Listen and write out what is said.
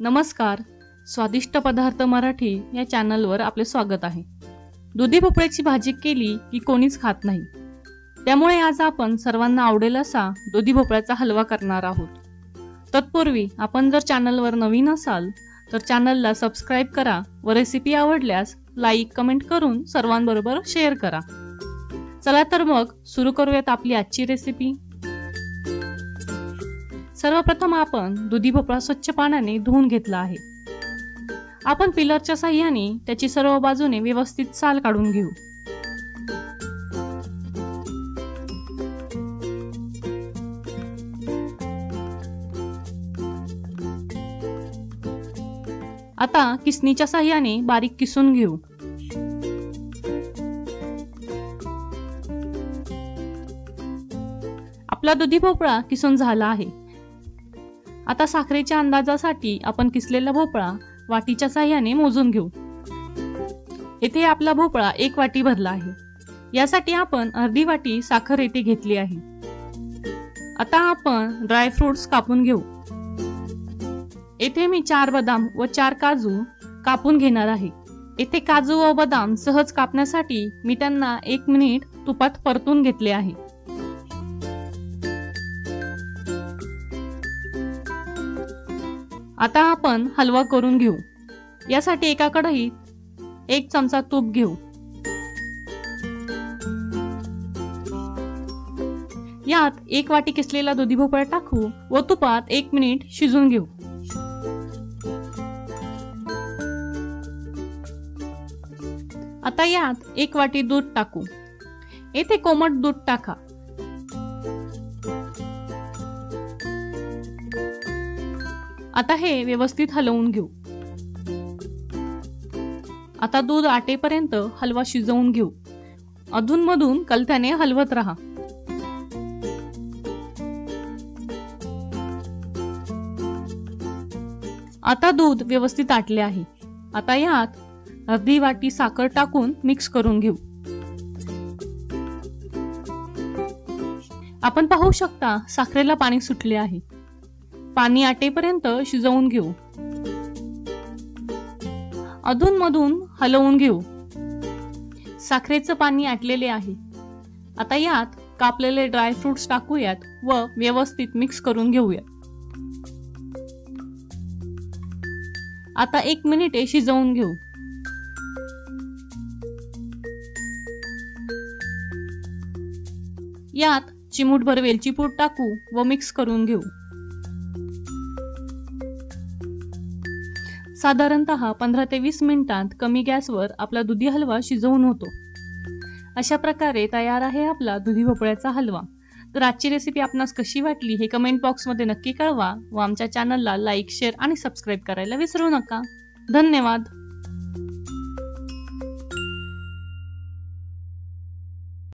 नमस्कार, स्वादिष्ट पदार्थ मराठी या चॅनलवर आपले स्वागत आहे। दुधी भोपळ्याची भाजी केली की कोणीच खात नाही, त्यामुळे आज आपण सर्वांना आवडेल असा दुधी भोपळ्याचा हलवा करणार आहोत। तत्पूर्वी आपण जर चॅनलवर नवीन असाल तर चॅनलला सबस्क्राइब करा व रेसिपी आवडल्यास लाईक कमेंट करून सर्वांबरोबर शेअर करा। चला तर मग सुरू करूयात आपली आजची रेसिपी। सर्वप्रथम आपण दुधी भोपळा स्वच्छ पाण्याने धुवून घेतला आहे। आपण पिलरच्या साहाय्याने त्याची सर्व बाजूने व्यवस्थित साल काढून घेऊ। आता किसणीच्या साहाय्याने बारीक किसून घेऊ। आपला दुधी भोपळा किसून झाला आहे। आता साखरेच्या अंदाजासाठी आपण किसलेला भोपळा वाटीच्या साहाय्याने मोजून घेऊ। येथे आपला भोपळा 1 वाटी भरला आहे, यासाठी आपण अर्धी वाटी साखर येथे घेतली आहे। आता आपण ड्राय फ्रुट्स कापून घेऊ। येथे मी 4 बदाम व 4 काजू कापून घेणार आहे। येथे काजू व बदाम सहज कापण्यासाठी मी त्यांना 1 मिनिट तुपात परतून घेतले आहे। आता आपण हलवा करून घेऊ। यासाठी एका कढईत 1 चमचा तूप घेऊ। यात 1 वाटी किसलेला दुधी भोपळा टाकू व तुपात 1 मिनिट शिजून घेऊ। आता यात 1 वाटी दूध टाकू। येथे कोमट दूध टाका। आता हे व्यवस्थित हलवून घेऊ। आता दूध आटेपर्यंत हलवा शिजवून घेऊ। अधूनमधून कलथ्याने हलवत राहा। आता दूध व्यवस्थित आटले आहे। आता यात अर्धी वाटी साखर टाकून मिक्स करून घेऊ। आपण पाहू शकता साखरेला पाणी सुटले आहे। पाणी आटेपर्यंत शिजवून घेऊ। अधूनमधून हलवून घेऊ। साखरेचं पाणी आटलेले आहे। आता यात कापलेले ड्राय फ्रुट्स टाकूयात व व्यवस्थित मिक्स करून घेऊयात। आता 1 मिनिट शिजवून घेऊ। यात चिमूटभर वेलची पूड टाकू व मिक्स करून घेऊ। साधारणतः 15 ते 20 मिनिटांत कमी गॅसवर आपला दुधी हलवा शिजवून होतो। अशा प्रकारे तयार आहे आपला दुधी भोपळ्याचा हलवा। तर आजची रेसिपी आपणास कशी वाटली हे कमेंट बॉक्समध्ये नक्की कळवा व आमच्या चॅनलला लाईक, शेअर आणि सबस्क्राइब करायला विसरू नका। धन्यवाद।